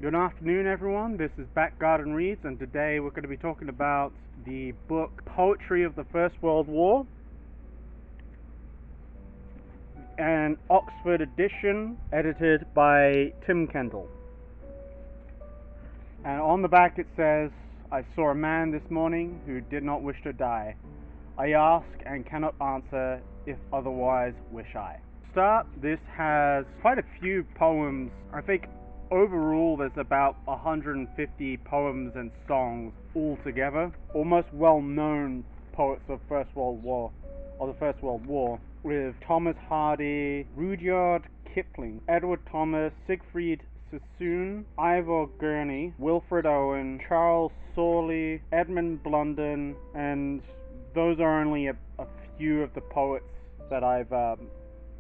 Good afternoon, everyone. This is Back Garden Reads, and today we're going to be talking about the book Poetry of the First World War, an Oxford edition edited by Tim Kendall. And on the back it says, "I saw a man this morning who did not wish to die. I ask and cannot answer, if otherwise wish I." This has quite a few poems. I think overall there's about 150 poems and songs altogether. Almost well-known poets of the First World War, with Thomas Hardy, Rudyard Kipling, Edward Thomas, Siegfried Sassoon, Ivor Gurney, Wilfred Owen, Charles Sorley, Edmund Blunden, and those are only a few of the poets that I've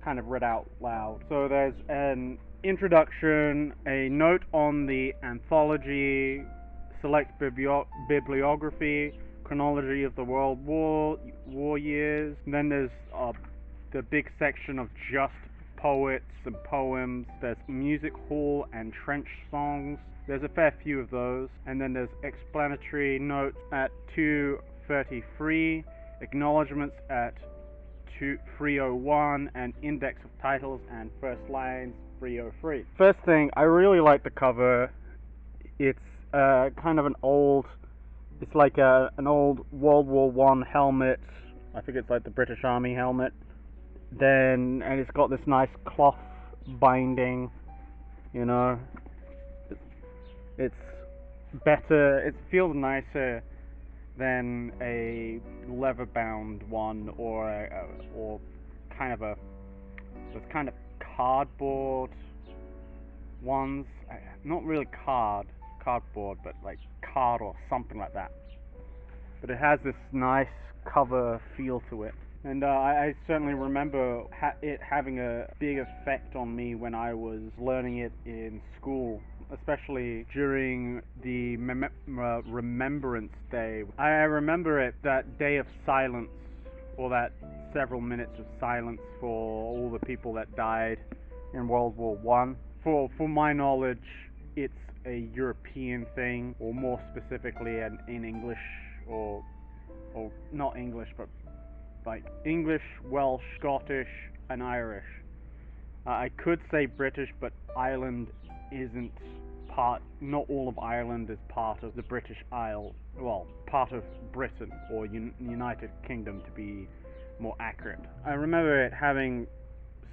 kind of read out loud. So there's an introduction, a note on the anthology, select bibliography, chronology of the World War years. And then there's the big section of just poets and poems. There's music hall and trench songs. There's a fair few of those. And then there's explanatory notes at 233, acknowledgements at 301, and index of titles and first lines 303. First thing, I really like the cover. It's kind of an old, it's like an old World War I helmet. I think it's like the British Army helmet. And it's got this nice cloth binding, you know. It's better, it feels nicer than a leather-bound one, or kind of those kind of cardboard ones. Not really cardboard, but like card or something like that. But it has this nice cover feel to it, and I certainly remember it having a big effect on me when I was learning it in school, especially during the Remembrance Day. I remember it, that day of silence, or that several minutes of silence for all the people that died in World War I. For my knowledge, it's a European thing, or more specifically in English, or not English, but like English, Welsh, Scottish, and Irish. I could say British, but Ireland isn't part, not all of Ireland is part of the British Isles, well, part of Britain, or United Kingdom to be more accurate. I remember it having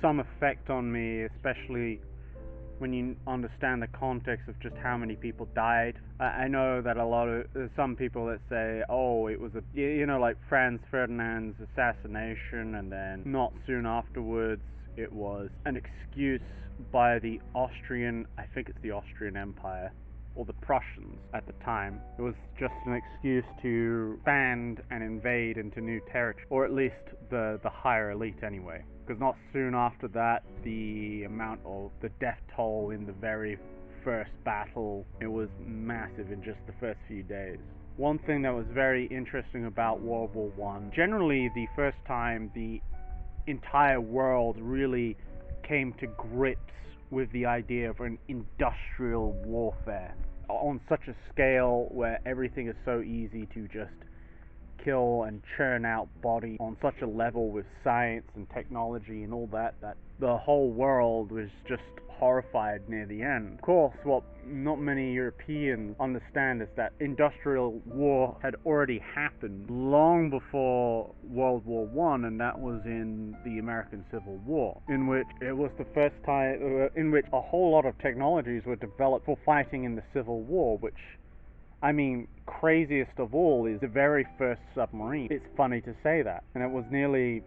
some effect on me, especially when you understand the context of just how many people died. I know that there's some people that say, oh, it was like Franz Ferdinand's assassination, and then not soon afterwards it was an excuse by the Austrian, I think it's the Austrian Empire, or the Prussians at the time. It was just an excuse to expand and invade into new territory, or at least the higher elite anyway. Because not soon after that, the amount of the death toll in the very first battle, it was massive in just the first few days. One thing that was very interesting about World War I, generally the first time the entire world really came to grips with the idea of an industrial warfare on such a scale where everything is so easy to just kill and churn out bodies on such a level with science and technology and all that the whole world was just horrified near the end. Of course, what not many Europeans understand is that industrial war had already happened long before World War I, and that was in the American Civil War, in which it was the first time in which a whole lot of technologies were developed for fighting in the Civil War, which, I mean, craziest of all is the very first submarine. It's funny to say that. And it was nearly,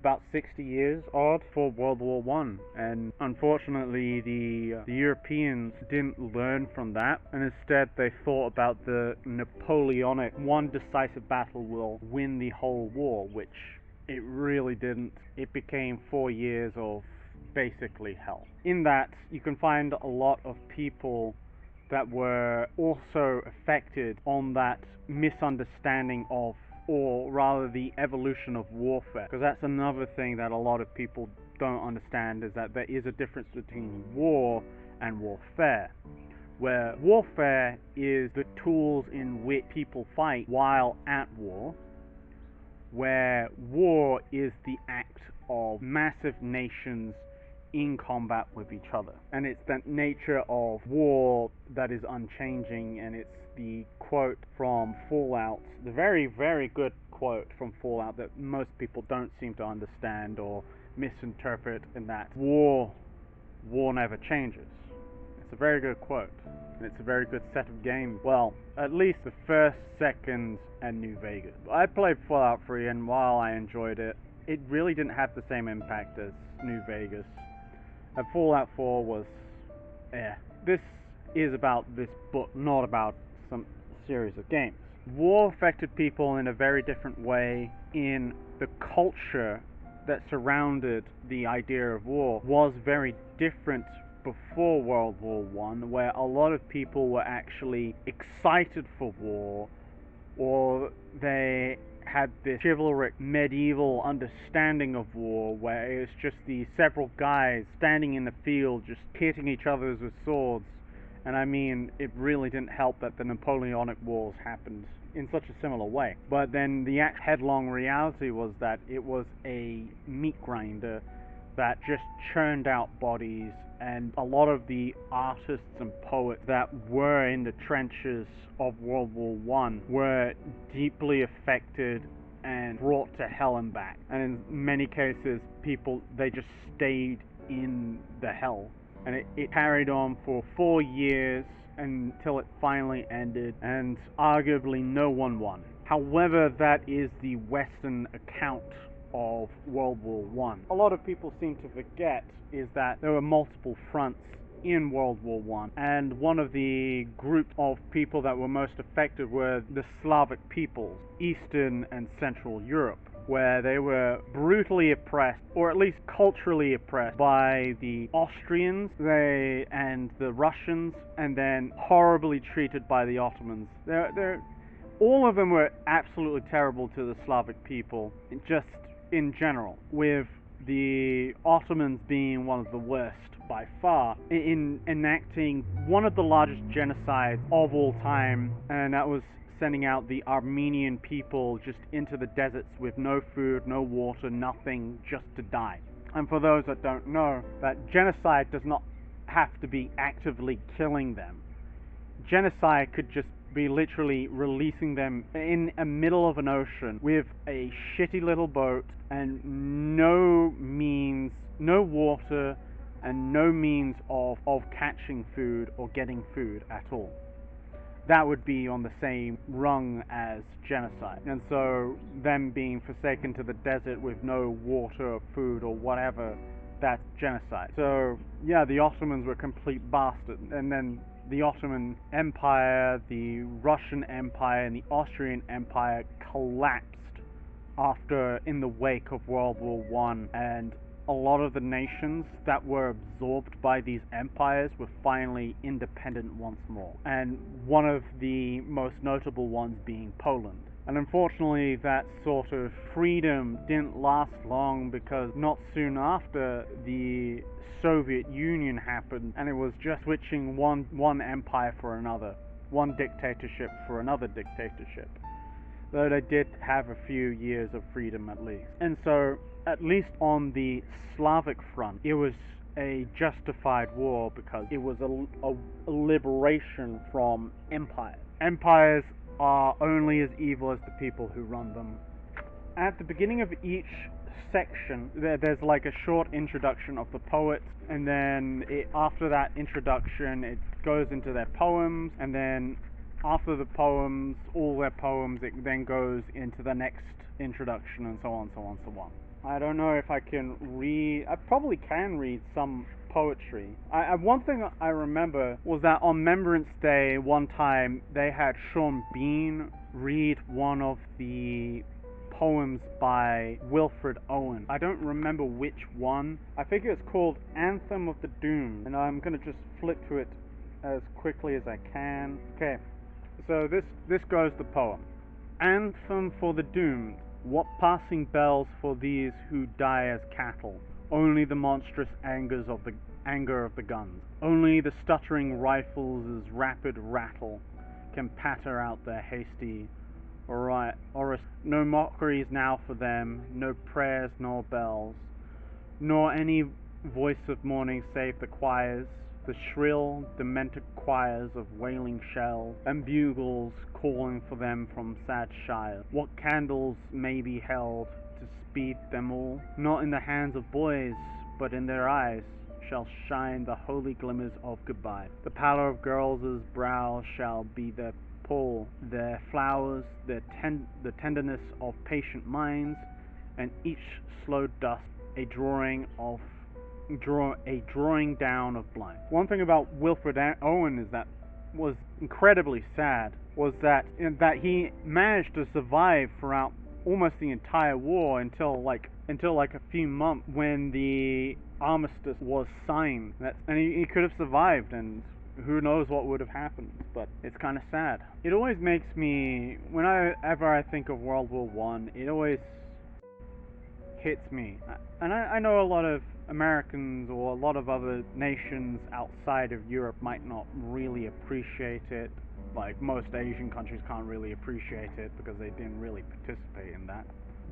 about 60 years odd for World War I. And unfortunately, the Europeans didn't learn from that. And instead, they thought about the Napoleonic, one decisive battle will win the whole war, which it really didn't. It became 4 years of basically hell. In that, you can find a lot of people that were also affected on that misunderstanding of, or rather the evolution of warfare, because that's another thing that a lot of people don't understand, is that there is a difference between war and warfare. where warfare is the tools in which people fight while at war, where war is the act of massive nations in combat with each other. And it's that nature of war that is unchanging, and it's the quote from Fallout, the very, very good quote from Fallout that most people don't seem to understand or misinterpret, in that war never changes. It's a very good quote, and it's a very good set of games. Well, at least the first, second, and New Vegas. I played Fallout 3, and while I enjoyed it, it really didn't have the same impact as New Vegas. And Fallout 4 was, This is about this book, not about some series of games. War affected people in a very different way. In the culture that surrounded the idea of war was very different before World War One, where a lot of people were actually excited for war, or they had this chivalric medieval understanding of war, where it's just these several guys standing in the field just hitting each other with swords. And I mean, it really didn't help that the Napoleonic Wars happened in such a similar way. But then the headlong reality was that it was a meat grinder that just churned out bodies, and a lot of the artists and poets that were in the trenches of World War One were deeply affected and brought to hell and back. And in many cases, people, they just stayed in the hell. And it carried on for 4 years until it finally ended, and arguably no one won. However, that is the Western account of World War One. A lot of people seem to forget is that there were multiple fronts in World War One, and one of the group of people that were most affected were the Slavic peoples, Eastern and Central Europe, where they were brutally oppressed, or at least culturally oppressed, by the Austrians and the Russians, and then horribly treated by the Ottomans. All of them were absolutely terrible to the Slavic people, just in general, with the Ottomans being one of the worst by far, in enacting one of the largest genocides of all time, and that was sending out the Armenian people just into the deserts with no food, no water, nothing, just to die. And for those that don't know, that genocide does not have to be actively killing them. Genocide could just be literally releasing them in the middle of an ocean with a shitty little boat and no water, and no means of catching food or getting food at all. That would be on the same rung as genocide. And so them being forsaken to the desert with no water or food or whatever, that's genocide. So yeah, the Ottomans were complete bastards. And then the Ottoman Empire, the Russian Empire, and the Austrian Empire collapsed in the wake of World War One, and a lot of the nations that were absorbed by these empires were finally independent once more, and one of the most notable ones being Poland. And unfortunately, that sort of freedom didn't last long, because not soon after, the Soviet Union happened, and it was just switching one empire for another, one dictatorship for another dictatorship. Though they did have a few years of freedom at least. And so, at least on the Slavic front, it was a justified war, because it was a liberation from empires. Empires are only as evil as the people who run them. At the beginning of each section, there's like a short introduction of the poets, and then after that introduction, it goes into their poems, and then after the poems, all their poems, it then goes into the next introduction, and so on, so on, so on. I don't know if I can read. I probably can read some poetry. One thing I remember was that on Remembrance Day, one time, they had Sean Bean read one of the poems by Wilfred Owen. I don't remember which one. I think it's called Anthem of the Doomed, and I'm going to just flip to it as quickly as I can. Okay, so this goes the poem. Anthem for the doomed. What passing bells for these who die as cattle? Only the monstrous angers of the anger of the guns. Only the stuttering rifles' rapid rattle can patter out their hasty oris. No mockeries now for them, no prayers nor bells, nor any voice of mourning save the choirs, the shrill, demented choirs of wailing shells, and bugles calling for them from sad shires. What candles may be held to speed them all? Not in the hands of boys, but in their eyes shall shine the holy glimmers of goodbye. The pallor of girls' brows shall be their pall, their flowers, the tenderness of patient minds, and each slow dust a drawing down of blind. One thing about Wilfred Owen is that was incredibly sad was that he managed to survive throughout almost the entire war until like a few months when the armistice was signed. And he could have survived, and who knows what would have happened, but it's kind of sad. It always makes me, whenever I think of World War One, it always hits me. And I know a lot of Americans or a lot of other nations outside of Europe might not really appreciate it. Like most Asian countries can't really appreciate it because they didn't really participate in that.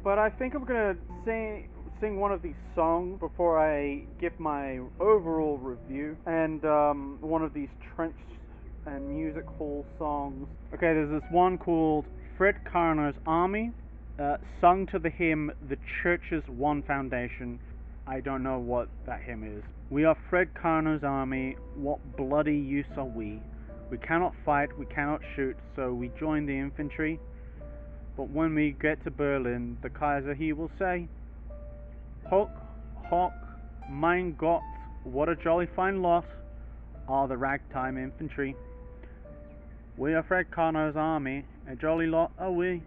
But I think I'm gonna sing one of these songs before I give my overall review, and one of these trench and music hall songs. Okay, there's this one called Fred Karno's Army, sung to the hymn The Church's One Foundation. I don't know what that hymn is. We are Fred Karno's army, what bloody use are we? We cannot fight, we cannot shoot, so we join the infantry. But when we get to Berlin, the Kaiser he will say, Hoch, hoch, mein Gott, what a jolly fine lot are the ragtime infantry. We are Fred Karno's army, a jolly lot are we.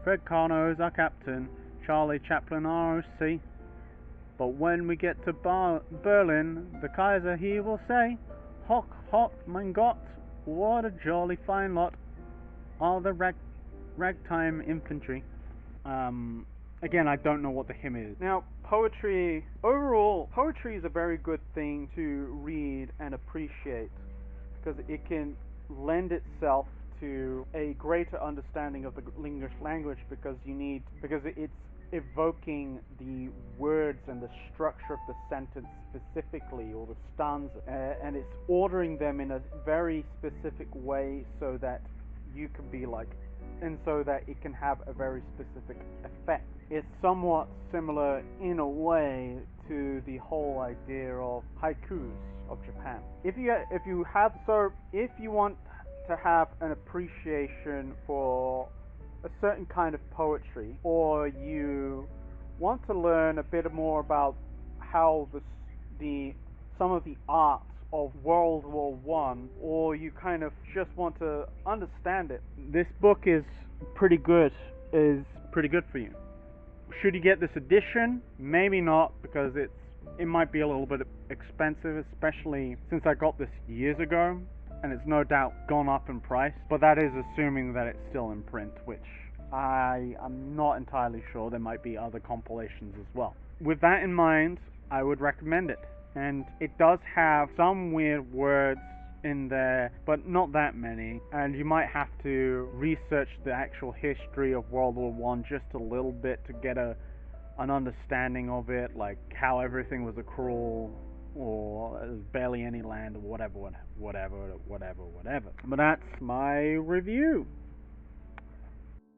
Fred Karno is our captain, Charlie Chaplin ROC. But when we get to Berlin, the Kaiser he will say, Hoch, hoch, mein Gott, what a jolly fine lot are the ragtime infantry. Again, I don't know what the hymn is. Now, overall, poetry is a very good thing to read and appreciate because it can lend itself to a greater understanding of the English language because it's evoking the words and the structure of the sentence specifically, or the stanza, and it's ordering them in a very specific way so that you can be like, and so that it can have a very specific effect. It's somewhat similar in a way to the whole idea of haikus of Japan. If you want to have an appreciation for a certain kind of poetry, or you want to learn a bit more about how some of the arts of World War One, or you kind of just want to understand it, this book is pretty good for you. Should you get this edition? Maybe not, because it might be a little bit expensive, especially since I got this years ago, and it's no doubt gone up in price, but that is assuming that it's still in print, which I am not entirely sure. There might be other compilations as well. With that in mind, I would recommend it. And it does have some weird words in there, but not that many, and you might have to research the actual history of World War One just a little bit to get an understanding of it, like how everything was a cruel, or there's barely any land, or whatever. But that's my review.